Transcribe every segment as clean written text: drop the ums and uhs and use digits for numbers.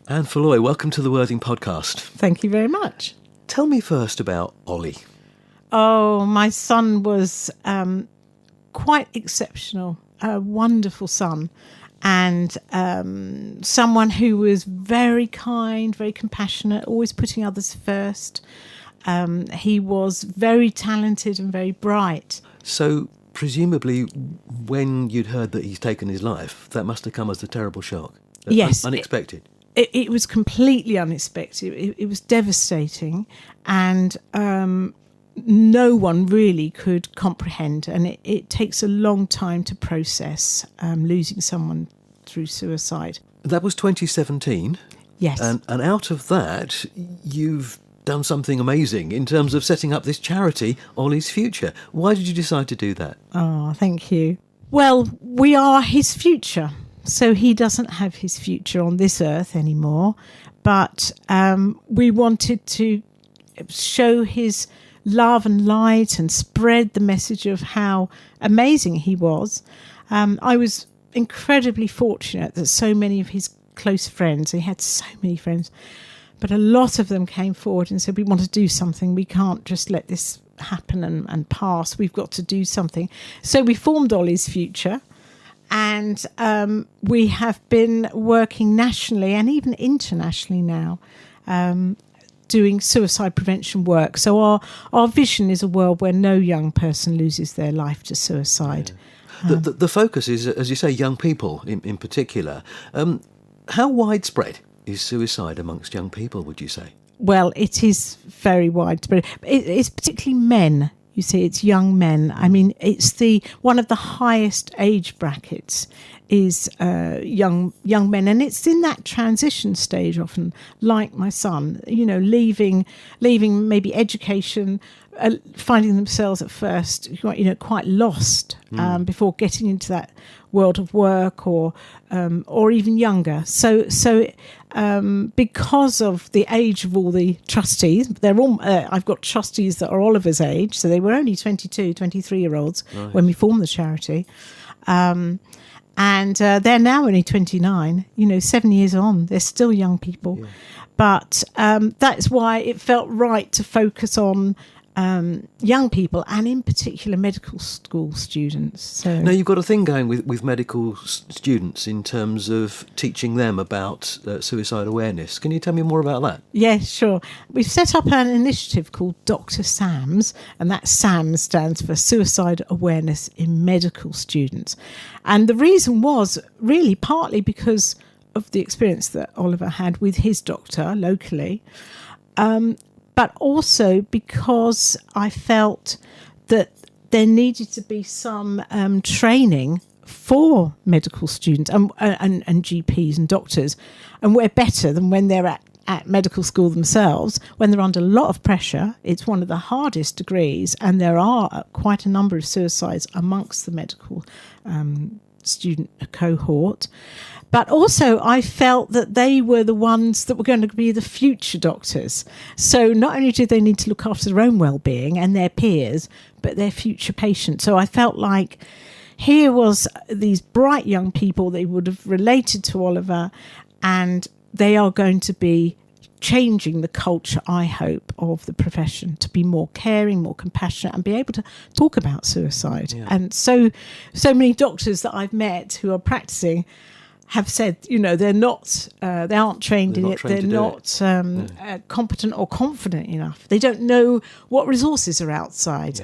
Anne Feloy, welcome to the Worthing Podcast. Thank you very much. Tell me first about Olly. Oh, my son was quite exceptional, a wonderful son, and someone who was very kind, very compassionate, always putting others first. He was very talented and very bright. So, presumably, when you'd heard that he's taken his life, that must have come as a terrible shock. Yes. Unexpected. It was completely unexpected. It was devastating, and no one really could comprehend. And it takes a long time to process losing someone through suicide. That was 2017. Yes. And out of that, you've done something amazing in terms of setting up this charity, Olly's Future. Why did you decide to do that? Oh, thank you. Well, we are his future. So he doesn't have his future on this earth anymore. But we wanted to show his love and light and spread the message of how amazing he was. I was incredibly fortunate that so many of his close friends, he had so many friends, but a lot of them came forward and said, we want to do something. We can't just let this happen and pass. We've got to do something. So we formed Olly's Future, and we have been working nationally and even internationally now, doing suicide prevention work. So our vision is a world where no young person loses their life to suicide. Yeah. The focus is, as you say, young people in particular. How widespread is suicide amongst young people, would you say? Well, it is very widespread. It's particularly men. You see, it's young men. I mean, it's one of the highest age brackets is young men, and it's in that transition stage often, like my son. You know, leaving maybe education, finding themselves at first, quite lost before getting into that world of work, or even younger. So because of the age of all the trustees, they're all. I've got trustees that are Oliver's age, so they were only 22, 23-year-olds right, when we formed the charity, and they're now only 29. 7 years on, they're still young people, yeah. But that's why it felt right to focus on young people, and in particular medical school students. So now you've got a thing going with medical students in terms of teaching them about suicide awareness. Can you tell me more about that? Yes, sure. We've set up an initiative called Dr. SAMS, and that SAMS stands for Suicide Awareness in Medical Students. And the reason was really partly because of the experience that Oliver had with his doctor locally, but also because I felt that there needed to be some training for medical students and GPs and doctors. And we're better than when they're at medical school themselves, when they're under a lot of pressure. It's one of the hardest degrees, and there are quite a number of suicides amongst the medical student cohort. But also I felt that they were the ones that were going to be the future doctors. So not only did they need to look after their own well-being and their peers, but their future patients. So I felt like here was these bright young people, they would have related to Oliver, and they are going to be changing the culture, I hope, of the profession to be more caring, more compassionate, and be able to talk about suicide. Yeah. And so many doctors that I've met who are practicing have said, they're not, they aren't trained in it. They're not competent or confident enough. They don't know what resources are outside,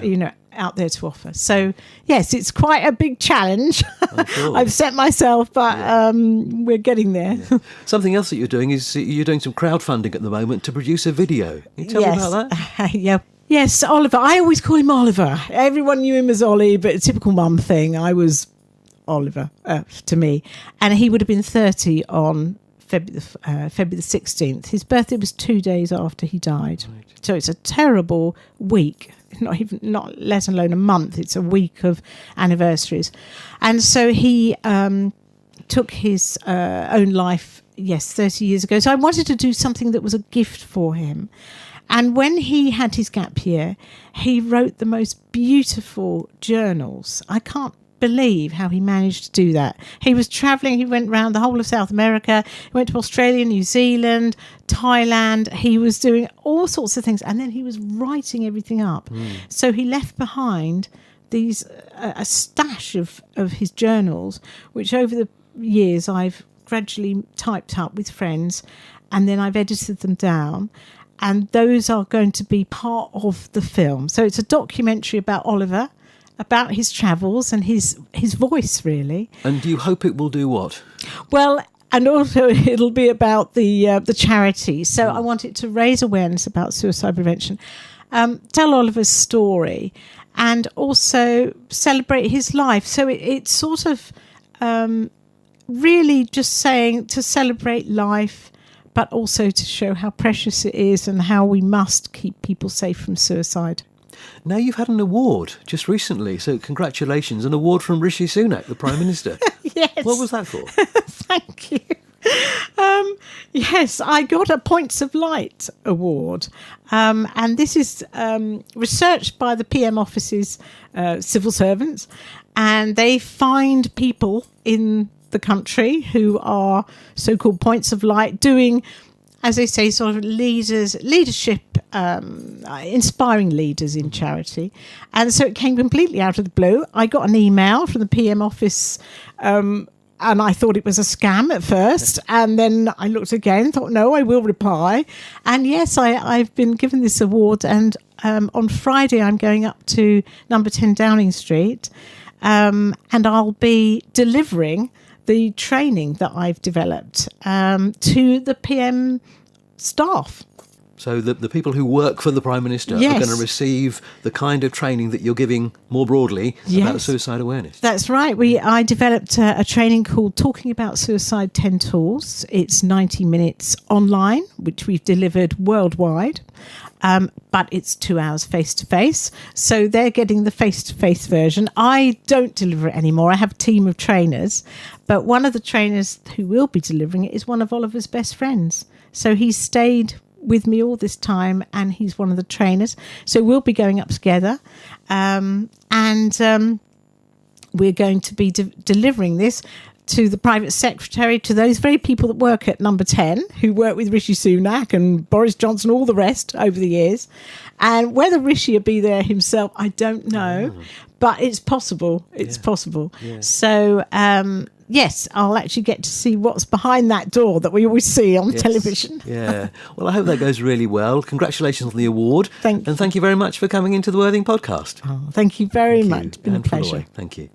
out there to offer. So yes, it's quite a big challenge. Sure. I've set myself, but we're getting there. Yeah. Something else that you're doing is you're doing some crowdfunding at the moment to produce a video. Can you tell me about that? Yeah. Yes, Oliver. I always call him Oliver. Everyone knew him as Olly, but a typical mum thing. I was Oliver to me, and he would have been 30 on February the 16th. His birthday was 2 days after he died. Right. So it's a terrible week, not let alone a month. It's a week of anniversaries. And so he took his own life, 30 years ago. So I wanted to do something that was a gift for him. And when he had his gap year, he wrote the most beautiful journals. I can't believe how he managed to do that. He was travelling, he went around the whole of South America, he went to Australia, New Zealand, Thailand. He was doing all sorts of things, and then he was writing everything up. So he left behind these a stash of his journals, which over the years I've gradually typed up with friends, and then I've edited them down, and those are going to be part of the film. So it's a documentary about Oliver, about his travels and his voice, really. And do you hope it will do what? Well, and also it'll be about the charity. So I want it to raise awareness about suicide prevention, tell Oliver's story, and also celebrate his life. So it's sort of really just saying to celebrate life, but also to show how precious it is and how we must keep people safe from suicide. Now, you've had an award just recently, so congratulations, an award from Rishi Sunak, the Prime Minister. Yes. What was that for? Thank you. Yes, I got a Points of Light award, and this is researched by the PM office's civil servants, and they find people in the country who are so-called Points of Light, doing, as they say, sort of leadership, inspiring leaders in charity. And so it came completely out of the blue. I got an email from the PM office, and I thought it was a scam at first. And then I looked again, thought, no, I will reply. And yes, I've been given this award. And on Friday, I'm going up to number 10 Downing Street, and I'll be delivering the training that I've developed to the PM staff. So the people who work for the Prime Minister Yes. are going to receive the kind of training that you're giving more broadly about Yes. suicide awareness. That's right. I developed a training called Talking About Suicide 10 Tools. It's 90 minutes online, which we've delivered worldwide. But it's 2 hours face-to-face. So they're getting the face-to-face version. I don't deliver it anymore. I have a team of trainers. But one of the trainers who will be delivering it is one of Oliver's best friends. So he's stayed with me all this time, and he's one of the trainers. So we'll be going up together. And we're going to be delivering this to the private secretary, to those very people that work at number 10, who work with Rishi Sunak and Boris Johnson, all the rest over the years. And whether Rishi will be there himself, I don't know, but it's possible. It's possible. Yeah. So, yes, I'll actually get to see what's behind that door that we always see on television. Yeah. Well, I hope that goes really well. Congratulations on the award. Thank you. And thank you very much for coming into the Worthing podcast. Oh, thank you very much. It's been a And pleasure. Feloy, thank you.